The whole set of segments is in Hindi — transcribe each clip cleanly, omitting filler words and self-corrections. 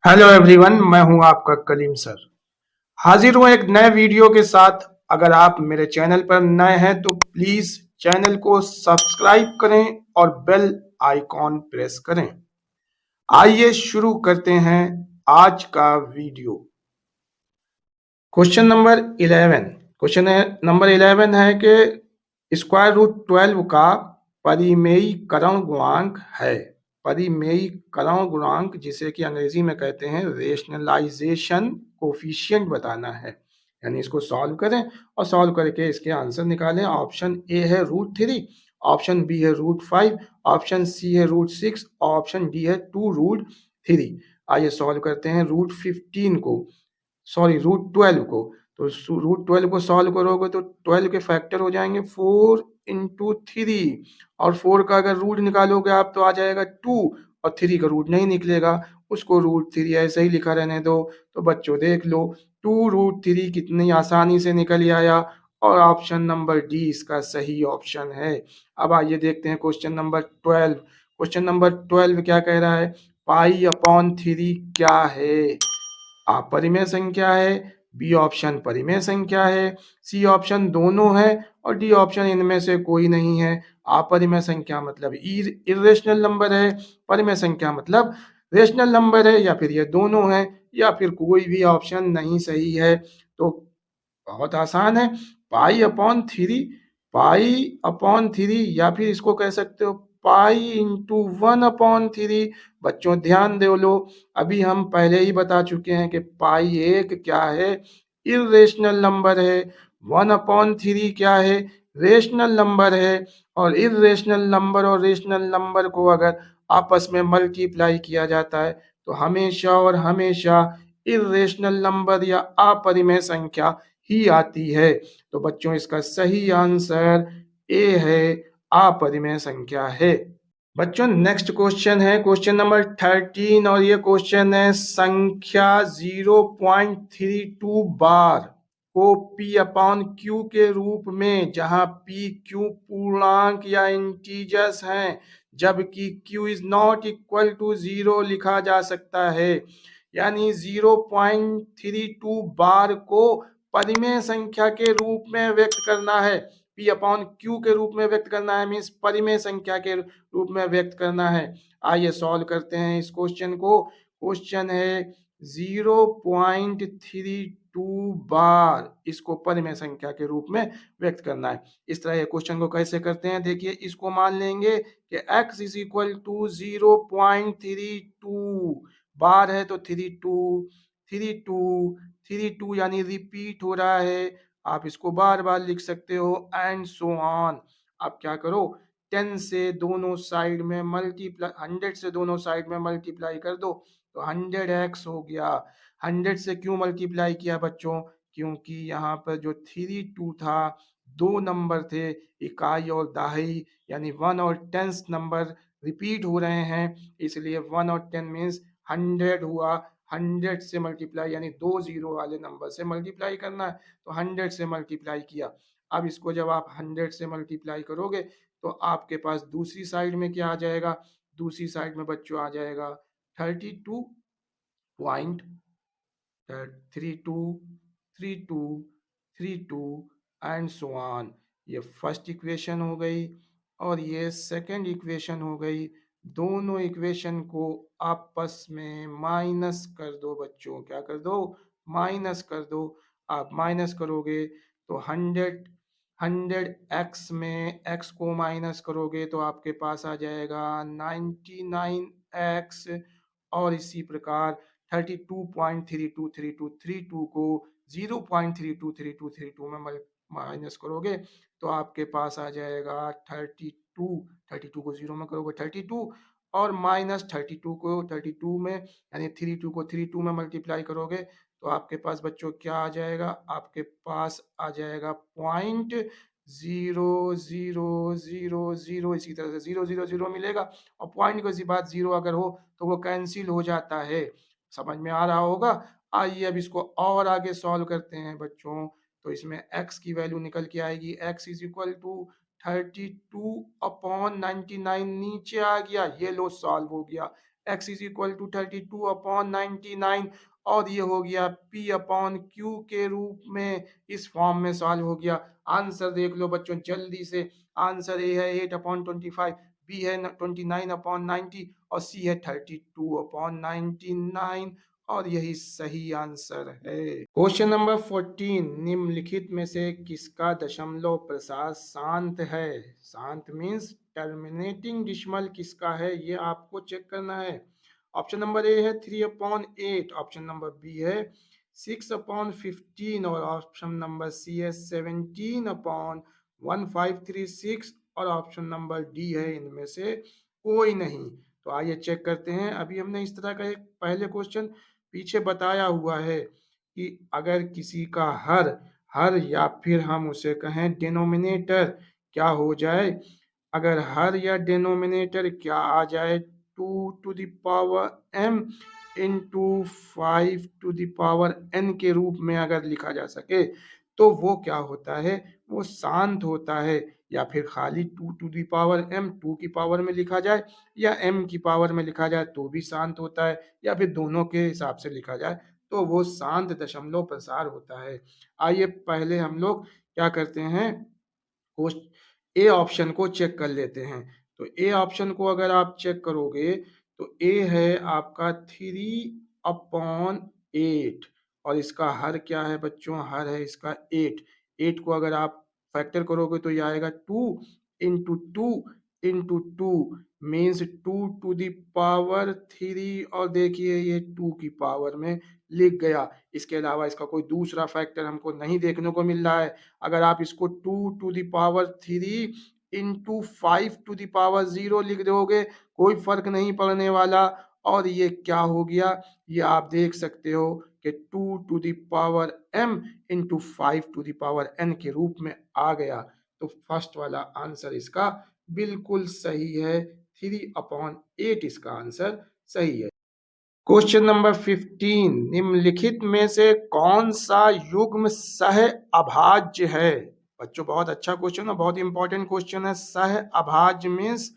हेलो एवरीवन, मैं हूं आपका कलीम सर। हाजिर हूं एक नए वीडियो के साथ। अगर आप मेरे चैनल पर नए हैं तो प्लीज चैनल को सब्सक्राइब करें और बेल आइकॉन प्रेस करें। आइए शुरू करते हैं आज का video. Question number 11। Question number 11 है कि स्क्वायर रूट 12 का परिमेयीकरण गुणांक है। परिमेयीकरण गुणांक जिसे कि अंग्रेजी में कहते हैं रेशनलाइजेशन कोफिशिएंट बताना है। यानी इसको सॉल्व करें और सॉल्व करके इसके आंसर निकालें। ऑप्शन ए है √3, ऑप्शन बी है √5, ऑप्शन सी है √6, ऑप्शन डी है 2√3। आइए सॉल्व करते हैं √15 को, सॉरी √12 को। तो √12 को सॉल्व करोगे तो 12 के फैक्टर हो जाएंगे 4 × 3, और 4 का अगर रूट निकालोगे आप तो आ जाएगा 2, और 3 का रूट नहीं निकलेगा, उसको √3 ऐसे ही लिखा रहने दो। तो बच्चों देख लो 2√3 कितनी आसानी से निकल आया, और ऑप्शन नंबर डी इसका सही ऑप्शन है। अब आइए देखते हैं क्वेश्चन नंबर 12। क्वेश्चन नंबर 12 क्या कह रहा है? π/3 क्या है? अपरिमेय संख्या है, बी ऑप्शन परिमेय संख्या है, सी ऑप्शन दोनों है, और डी ऑप्शन इनमें से कोई नहीं है। अपरिमेय संख्या मतलब इरेशनल नंबर है, परिमेय संख्या मतलब रेशनल नंबर है, या फिर ये दोनों है, या फिर कोई भी ऑप्शन नहीं सही है। तो बहुत आसान है, π/3, π/3, या फिर इसको कह सकते हो π × 1/3। बच्चों ध्यान दे लो, अभी हम पहले ही बता चुके हैं कि पाई एक क्या है? इरेशनल नंबर है। 1/3 क्या है? रेशनल नंबर है। और इरेशनल नंबर और रेशनल नंबर को अगर आपस में मल्टीप्लाई किया जाता है तो हमेशा और हमेशा इरेशनल नंबर या अपरिमेय संख्या ही आती है। तो बच्चों इसका सही आंसर ए है, अपरिमेय संख्या है। बच्चों नेक्स्ट क्वेश्चन है क्वेश्चन नंबर 13, और ये क्वेश्चन है संख्या 0.32 बार को p/q के रूप में, जहां p q पूर्णांक या इंटीजर्स हैं, जबकि q is not equal to 0 लिखा जा सकता है। यानी 0.32 बार को परिमेय संख्या के रूप में व्यक्त करना है, p/q के रूप में व्यक्त करना है, मीन्स परिमेय संख्या के रूप में व्यक्त करना है। आइए सॉल्व करते हैं इस क्वेश्चन को। क्वेश्चन है 0.32 बार, इसको परिमेय संख्या के रूप में व्यक्त करना है। इस तरह ये क्वेश्चन को कैसे करते हैं, देखिए इसको मान लेंगे कि x इज इक्वल टू 0.32 बार है, तो 32 यानी रिपीट हो रहा है। आप इसको बार बार लिख सकते हो, एंड सो ऑन। आप क्या करो, 10 से दोनों साइड में मल्टीप्लाई, 100 से दोनों साइड में मल्टीप्लाई कर दो तो 100x हो गया। 100 से क्यों मल्टीप्लाई किया बच्चों? क्योंकि यहाँ पर जो 32 था, दो नंबर थे, इकाई और दहाई, यानी 1 और 10 नंबर रिपीट हो रहे हैं, इसलिए 1 और 10 मीन्स 100 हुआ। 100 से मल्टीप्लाई यानी 2 जीरो वाले नंबर से मल्टीप्लाई करना है, तो 100 से मल्टीप्लाई किया। अब इसको जब आप 100 से मल्टीप्लाई करोगे तो आपके पास दूसरी साइड में क्या आ जाएगा? दूसरी साइड में बच्चों आ जाएगा 32.3232 एंड सो ऑन। ये फर्स्ट इक्वेशन हो गई, और ये सेकंड इक्वेशन हो गई। दोनों इक्वेशन को आपस में माइनस कर दो बच्चों, क्या कर दो? माइनस कर दो। आप माइनस करोगे तो 100x में x को माइनस करोगे तो आपके पास आ जाएगा 99x, और इसी प्रकार 32.323232 को 0.323232 में माइनस करोगे तो आपके पास आ जाएगा 32। 32 को 0 में करोगे 32, और माइनस 32 को 32 में, यानी 32 को 32 में मल्टीप्लाई करोगे तो आपके पास बच्चों क्या आ जाएगा? आपके पास आ जाएगा 0.0000, इसी तरह से 000 मिलेगा, और पॉइंट को बात 0 अगर हो तो वो कैंसिल हो जाता है। समझ में आ रहा होगा। आइए अब इसको और आगे सॉल्व करते हैं बच्चों। तो इसमें x की वैल्यू निकल के आएगी, x इज इक्वल टू 32/99 नीचे आ गया, ये लो सॉल्व हो गया। x इज इक्वल टू 32/99 और ये हो गया p अपॉन क्यू के रूप में इस फॉर्म में सॉल्व हो गया। आंसर देख लो बच्चों जल्दी से। आंसर ए है 8/25, बी है 29/90 और सी है 32/99 और यही सही आंसर है। क्वेश्चन नंबर 14, निम्नलिखित में से किसका दशमलव प्रसार शांत है? शांत मीन्स टर्मिनेटिंग डिसिमल किसका है ये आपको चेक करना है। ऑप्शन नंबर ए है 3/8, ऑप्शन नंबर बी है 6/15 और ऑप्शन नंबर सी है 17/1536 और ऑप्शन नंबर डी है इनमें से कोई नहीं। तो आइए चेक करते हैं। अभी हमने इस तरह का एक पहले क्वेश्चन पीछे बताया हुआ है कि अगर किसी का हर हर या फिर हम उसे कहें डिनोमिनेटर क्या हो जाए, अगर हर या डिनोमिनेटर क्या आ जाए 2m इंटू 5n के रूप में अगर लिखा जा सके तो वो क्या होता है, वो शांत होता है। या फिर खाली 2m 2 की पावर में लिखा जाए या m की पावर में लिखा जाए तो भी शांत होता है, या फिर दोनों के हिसाब से लिखा जाए तो वो शांत दशमलव प्रसार होता है। आइए पहले हम लोग क्या करते हैं, ए ऑप्शन को चेक कर लेते हैं। तो ए ऑप्शन को अगर आप चेक करोगे तो ए है आपका 3/8 और इसका हर क्या है बच्चों, हर है इसका 8। 8 को अगर आप फैक्टर करोगे तो ये आएगा 2 into 2 means 2 to the power 3 और देखिए ये 2 की पावर में लिख गया। इसके अलावा इसका कोई दूसरा फैक्टर हमको नहीं देखने को मिल रहा है। अगर आप इसको 2 to the power 3 into 5 to the power 0 लिख दोगे कोई फर्क नहीं पड़ने वाला। और ये क्या हो गया, ये आप देख सकते हो कि 2 to the power m into 5 to the power n के रूप में आ गया। तो फर्स्ट वाला आंसर इसका बिल्कुल सही है, 3/8 इसका आंसर सही है। क्वेश्चन नंबर 15, निम्नलिखित में से कौन सा युग्म सह अभाज्य है? बच्चों बहुत अच्छा क्वेश्चन है, बहुत इंपॉर्टेंट क्वेश्चन है। सह अभाज्य मीन्स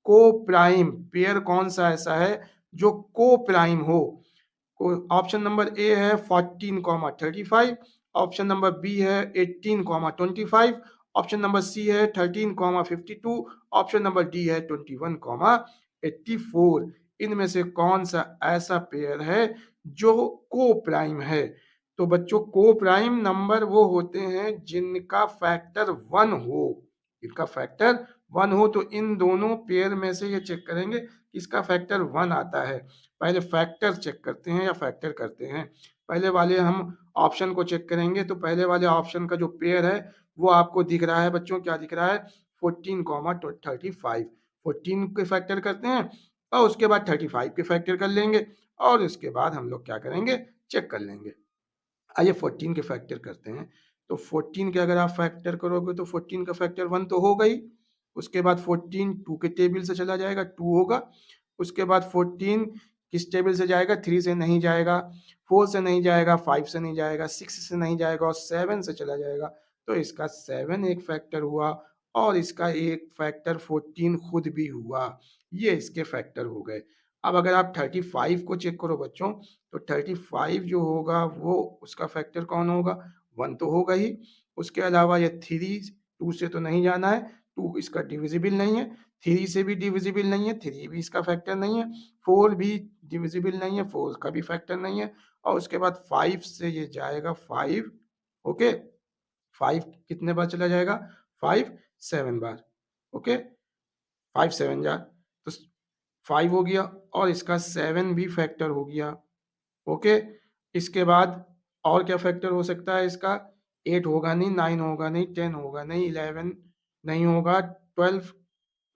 को प्राइम पेयर कौन सा ऐसा है जो को प्राइम हो। ऑप्शन नंबर ए है 14,35, ऑप्शन नंबर बी है 18,25, ऑप्शन नंबर सी है 13,52, ऑप्शन नंबर डी है 21,84। इनमें से कौन सा ऐसा पेयर है जो को प्राइम है? तो बच्चों को प्राइम नंबर वो होते हैं जिनका फैक्टर 1 हो, इनका फैक्टर 1 हो। तो इन दोनों पेयर में से ये चेक करेंगे किसका फैक्टर 1 आता है। पहले फैक्टर चेक करते हैं या फैक्टर करते हैं। पहले वाले हम ऑप्शन को चेक करेंगे। तो पहले वाले ऑप्शन का जो पेयर है वो आपको दिख रहा है बच्चों, क्या दिख रहा है 14,35। 14 के फैक्टर करते हैं और उसके बाद 35 के फैक्टर कर लेंगे और उसके बाद हम लोग क्या करेंगे, चेक कर लेंगे। आइए 14 के फैक्टर करते हैं। तो 14 के अगर आप फैक्टर करोगे तो 14 का फैक्टर 1 तो होगा ही। उसके बाद 14 2 के टेबल से चला जाएगा, 2 होगा। उसके बाद 14 किस टेबल से जाएगा, 3 से नहीं जाएगा, 4 से नहीं जाएगा, 5 से नहीं जाएगा, 6 से नहीं जाएगा और 7 से चला जाएगा। तो इसका 7 एक फैक्टर हुआ और इसका एक फैक्टर 14 खुद भी हुआ। ये इसके फैक्टर हो गए। अब अगर आप 35 को चेक करो बच्चों तो 35 जो होगा वो उसका फैक्टर कौन होगा, 1 तो होगा ही। उसके अलावा ये 3 2 से तो नहीं जाना है, 2 इसका डिविजिबल नहीं है, 3 से भी डिविजिबल नहीं है, 3 भी इसका फैक्टर नहीं है, 4 भी डिविजिबल नहीं है, 4 का भी फैक्टर नहीं है। और उसके बाद 5 से ये जाएगा 5, ओके 5 कितने बार चला जाएगा, 5 7 बार, ओके 5 7 जा तो 5 हो गया और इसका 7 भी फैक्टर हो गया, ओके। इसके बाद और क्या फैक्टर हो सकता है इसका, 8 होगा नहीं, 9 होगा नहीं, 10 होगा नहीं, 11 नहीं होगा, 12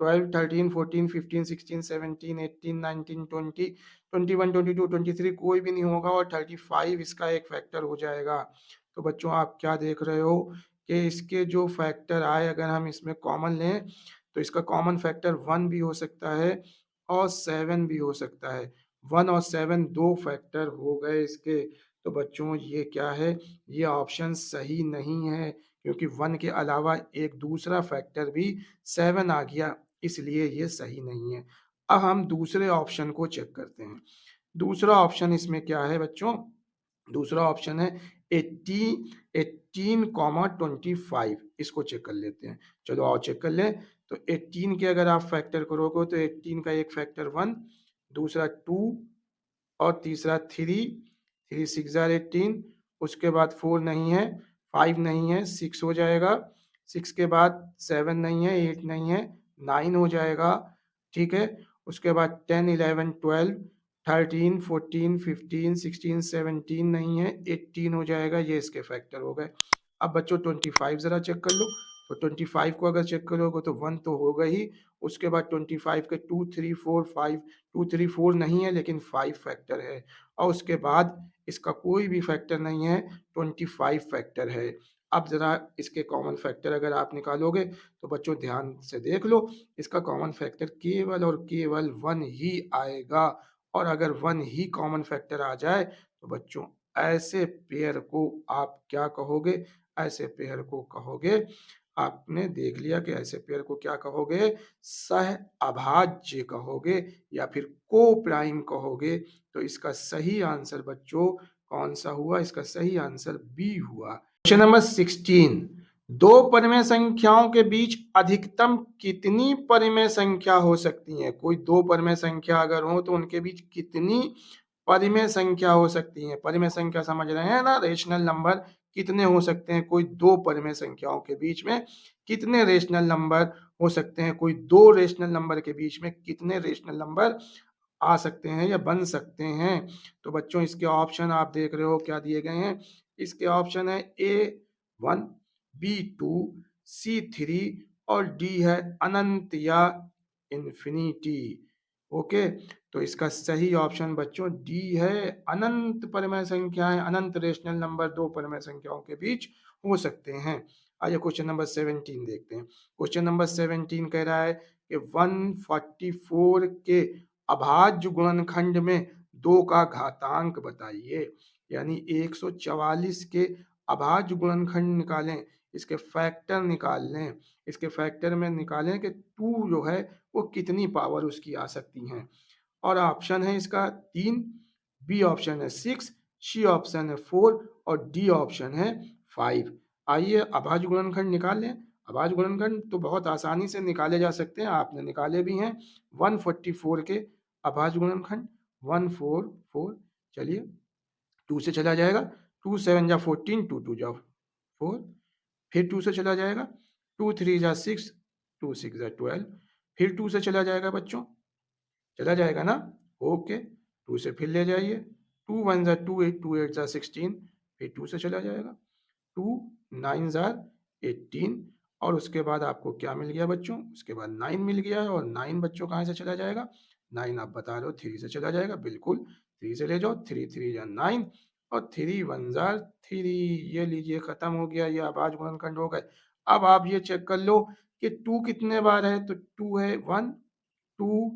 12 13 14 15 16 17 18 19 20 21 22 23 कोई भी नहीं होगा और 35 इसका एक फैक्टर हो जाएगा। तो बच्चों आप क्या देख रहे हो कि इसके जो फैक्टर आए अगर हम इसमें कॉमन लें तो इसका कॉमन फैक्टर 1 भी हो सकता है और 7 भी हो सकता है। 1 और 7 दो फैक्टर हो गए इसके। तो बच्चों ये क्या है, ये ऑप्शन सही नहीं है क्योंकि 1 के अलावा एक दूसरा फैक्टर भी 7 आ गया, इसलिए ये सही नहीं है। अब हम दूसरे ऑप्शन को चेक करते हैं। दूसरा ऑप्शन इसमें क्या है बच्चों? दूसरा ऑप्शन है 18,18,25। इसको चेक कर लेते हैं। चलो आओ चेक कर लें। तो 18 के अगर आप फैक्टर करोगे तो 18 का एक फैक्टर 1, दूसरा 2 और तीसरा 3, 3 6 जार 18, उसके बाद 4 नहीं है, 5 नहीं है, 6 हो जाएगा, 6 के बाद 7 नहीं है, 8 नहीं है, 9 हो जाएगा, ठीक है। उसके बाद 10 11 12 13 14 15 16 17 नहीं है, 18 हो जाएगा। ये इसके फैक्टर हो गए। अब बच्चों 25 जरा चेक कर लो। तो 25 को अगर चेक करोगे तो 1 तो होगा ही। उसके बाद 25 के 2 3 4 5, 2 3 4 नहीं है लेकिन 5 फैक्टर है। और उसके बाद इसका कोई भी फैक्टर नहीं है, 25 फैक्टर है। अब जरा इसके कॉमन फैक्टर अगर आप निकालोगे तो बच्चों ध्यान से देख लो, इसका कॉमन फैक्टर केवल और केवल 1 ही आएगा। और अगर 1 ही कॉमन फैक्टर आ जाए तो बच्चों ऐसे पेयर को आप क्या कहोगे? ऐसे पेयर को कहोगे, आपने देख लिया कि ऐसे पेयर को क्या कहोगे? सह अभाज्य कहोगे या फिर को प्राइम कहोगे। तो इसका सही आंसर बच्चों कौन सा हुआ? इसका सही आंसर बी हुआ। क्वेश्चन नंबर 16, दो परिमेय संख्याओं के बीच अधिकतम कितनी परिमेय संख्या हो सकती है? कोई दो परिमेय संख्या अगर हो तो उनके बीच कितनी परिमेय संख्या हो सकती है? परिमेय संख्या समझ रहे हैं ना, रेशनल नंबर कितने हो सकते हैं कोई दो परिमेय संख्याओं के बीच में? कितने रेशनल नंबर हो सकते हैं कोई दो रेशनल नंबर के बीच में? कितने रेशनल नंबर आ सकते हैं या बन सकते हैं? तो बच्चों इसके ऑप्शन आप देख रहे हो क्या दिए गए हैं। इसके ऑप्शन है A1, B2, C3 और D है अनंत या इन्फिनिटी। ओके, तो इसका सही ऑप्शन बच्चों डी है, अनंत परिमेय संख्याएं, अनंत रेशनल नंबर दो परिमेय संख्याओं के बीच हो सकते हैं। आइए क्वेश्चन नंबर 17 देखते हैं। क्वेश्चन नंबर 17 कह रहा है कि 144 के अभाज्य गुणनखंड में 2 का घातांक बताइए। यानी 144 के अभाज्य गुणनखंड निकालें, इसके फैक्टर निकाल लें। इसके फैक्टर में निकालें कि 2 जो है वो कितनी पावर उसकी आ सकती हैं। और ऑप्शन है इसका 3, बी ऑप्शन है 6, सी ऑप्शन है 4 और डी ऑप्शन है 5। आइए अभाज्य गुणनखंड निकाल लें। अभाज्य गुणनखंड तो बहुत आसानी से निकाले जा सकते हैं, आपने निकाले भी हैं। 144 के अभाज्य गुणनखंड 144, चलिए 2 से चला जाएगा, 2 7 जा 14, 2 2 जा 4, फिर 2 से चला जाएगा, 2 3 जा 6, 2 6 जा 12, फिर 2 से चला जाएगा बच्चों, चला जाएगा ना? ओके, 2 से फिर ले जाइए, 2 1 जा 2 8, 2 8 जा 16, फिर 2 से चला जाएगा, 2 9 जा 18 और उसके बाद आपको क्या मिल गया बच्चों? उसके बाद 9 मिल गया है। और 9 बच्चों कहाँ से चला जाएगा? 9 आप बता रहे हो 3 से चला जाएगा, बिल्कुल 3 से ले जाओ, 3 3 जा 9 और 3 1 जा 3। ये लीजिए खत्म हो गया, ये अभाज्य गुणनखंड हो गए। अब आप ये चेक कर लो कि 2 कितने बार है। तो 2 है 1 2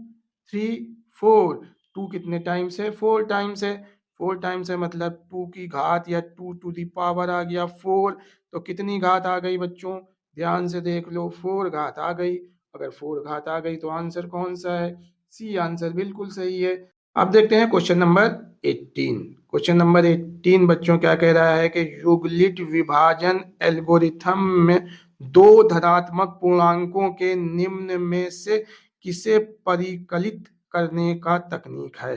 3 4, 2 कितने टाइम्स है? 4 टाइम्स है। 4 टाइम्स है मतलब 2 की घात या 2 टू दी पावर आ गया 4। तो कितनी घात आ गई बच्चों? ध्यान से देख लो, 4 घात आ गई। अगर 4 घात आ गई तो आंसर कौन सा है? सी आंसर बिल्कुल सही है। अब देखते हैं क्वेश्चन नंबर 18। क्वेश्चन नंबर 18 बच्चों क्या कह रहा है कि युगलिट विभाजन एल्गोरिथम में दो धनात्मक पूर्णांकों के निम्न में से किसे परिकलित करने का तकनीक है?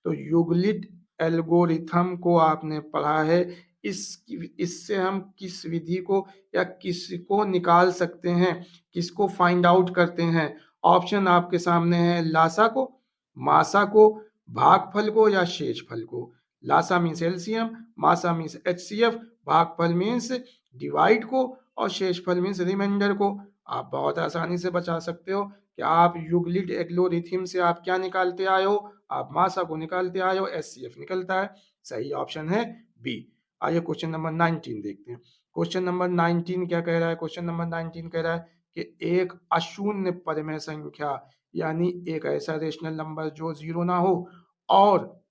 तो युगलिट एल्गोरिथम को आपने पढ़ा है। इससे हम किस विधि को या किसको निकाल सकते हैं, किसको फाइंड आउट करते हैं? ऑप्शन आपके सामने है, लासा को, मासा को, भागफल को या शेषफल को। लासा मीन्स एलसीएम, मासा मीन्स एचसीएफ, भागफल मीन्स डिवाइड को और शेषफल मीन्स रिमाइंडर को। आप बहुत आसानी से बचा सकते हो कि आप युगलिट एल्गोरिथम से आप क्या निकालते आए हो? आप मासा को निकालते आए हो, एचसीएफ निकलता है। सही ऑप्शन है बी। आइए क्वेश्चन नंबर 19 देखते हैं। क्वेश्चन नंबर 19 क्या कह रहा है? क्वेश्चन नंबर 19 कह रहा है कि एक अशून्य परिमेय संख्या यानी एक ऐसा रेशनल नंबर जो जीरो ना हो और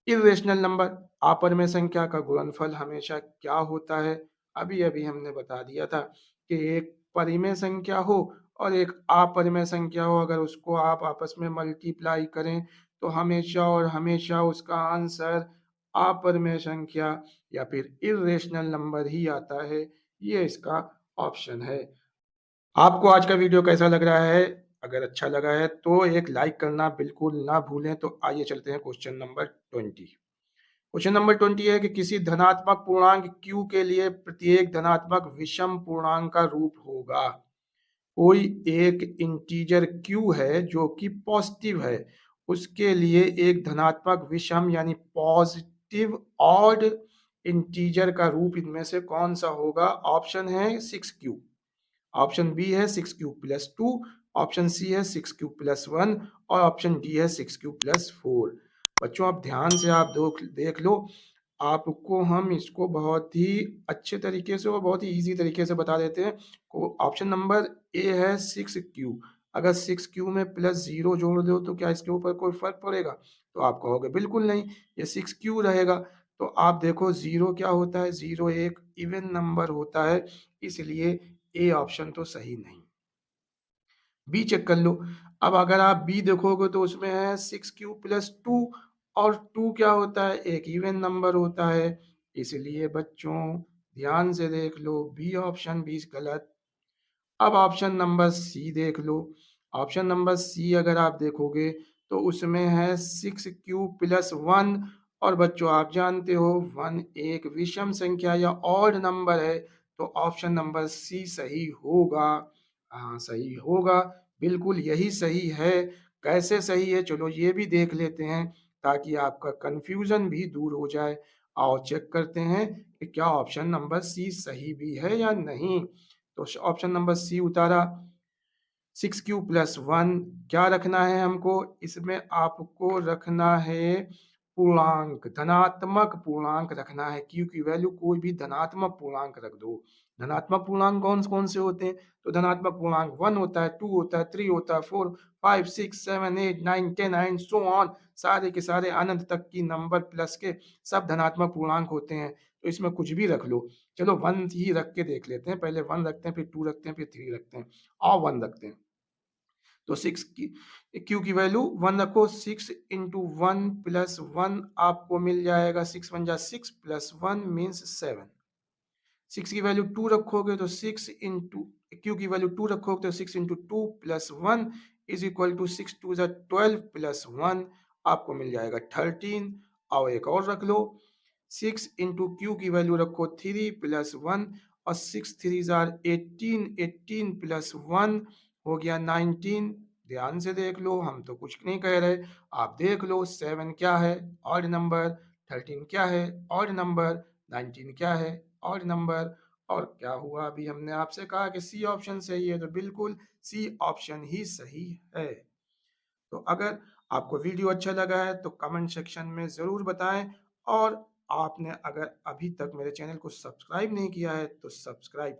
इरेशनल नंबर अपरिमेय संख्या का गुणनफल हमेशा क्या होता है? अभी अभी हमने बता दिया था कि एक परिमेय संख्या हो और एक अपरिमेय संख्या हो, अगर उसको आप आपस में मल्टीप्लाई करें तो हमेशा और हमेशा उसका आंसर अपरिमेय संख्या या फिर इर्रेशनल नंबर ही आता है। ये इसका ऑप्शन है। आपको आज का वीडियो कैसा लग रहा है? अगर अच्छा लगा है तो एक लाइक करना बिल्कुल ना भूलें। तो आइए चलते हैं क्वेश्चन नंबर 20। क्वेश्चन नंबर 20 है कि किसी धनात्मक पूर्णांक q के लिए प्रत्येक धनात्मक विषम पूर्णांक का रूप होगा। कोई एक इंटीजर q है जो कि पॉजिटिव है, उसके लिए एक धनात्मक विषम यानी पॉजिटिव ऑड इंटीजर का रूप इनमें से कौन सा होगा? ऑप्शन है 6q, ऑप्शन बी है 6q+2, ऑप्शन सी है 6q+1 और ऑप्शन डी है 6q+4। बच्चों आप ध्यान से आप देख लो, आपको हम इसको बहुत ही अच्छे तरीके से और बहुत ही इजी तरीके से बता देते हैं। ऑप्शन नंबर ए है 6q। अगर 6q में +0 जोड़ दो तो क्या इसके ऊपर कोई फर्क पड़ेगा? तो आप कहोगे बिल्कुल नहीं, ये 6q रहेगा। तो आप देखो 0 क्या होता है? 0 एक इवन नंबर होता है, इसलिए ए ऑप्शन तो सही नहीं। बी चेक कर लो। अब अगर आप बी देखोगे तो उसमें है 6q+2 और 2 क्या होता है? एक इवन नंबर होता है, इसलिए बच्चों ध्यान से देख लो, बी ऑप्शन भी गलत। अब ऑप्शन नंबर सी देख लो। ऑप्शन नंबर सी अगर आप देखोगे तो उसमें है 6q+1 और बच्चों आप जानते हो 1 एक विषम संख्या या ऑड नंबर है, तो ऑप्शन नंबर सी सही होगा। हाँ सही होगा, बिल्कुल यही सही है। कैसे सही है चलो ये भी देख लेते हैं ताकि आपका कंफ्यूजन भी दूर हो जाए। आओ चेक करते हैं कि क्या ऑप्शन नंबर सी सही भी है या नहीं। तो ऑप्शन नंबर सी उतारा। 6q+1 क्या रखना है हमको? इसमें आपको रखना है पूर्णांक, धनात्मक पूर्णांक रखना है। q की वैल्यू कोई भी धनात्मक पूर्णांक रख दो। धनात्मक पूर्णांक कौन कौन से होते हैं? तो धनात्मक पूर्णांक 1 होता है, 2 होता है, 3 होता है, 4 5 6 7 8 9 10 एंड सो ऑन, सारे के सारे अनंत तक की नंबर प्लस के सब धनात्मक पूर्णांक होते हैं। तो इसमें कुछ भी रख लो। चलो 1 ही रख के देख लेते हैं, पहले 1 रखते हैं, फिर 2 रखते हैं, फिर 3 रखते हैं और 1 रखते हैं। तो 6 की q की वैल्यू 1 रखो, 6 इंटू 1+1 आपको मिल जाएगा, 6 1 जा 6 +1 मीन्स 7। 6 की वैल्यू 2 रखोगे तो 6 इंटू q की वैल्यू 2 रखोगे तो 6 इंटू 2+1 इज इक्वल टू 6 2 जा 12+1 आपको मिल जाएगा 13। और एक और रख लो, 6 इंटू क्यू की वैल्यू रखो 3+1 और 6 3 जार 18, 18+1 हो गया 19। ध्यान से देख लो, हम तो कुछ नहीं कह रहे, आप देख लो 7 क्या है? Odd number. 13 क्या है? Odd number. 19 क्या है? Odd number. और क्या हुआ? अभी हमने आपसे कहा कि सी ऑप्शन सही है, तो बिल्कुल सी ऑप्शन ही सही है। तो अगर आपको वीडियो अच्छा लगा है तो कमेंट सेक्शन में ज़रूर बताएं, और आपने अगर अभी तक मेरे चैनल को सब्सक्राइब नहीं किया है तो सब्सक्राइब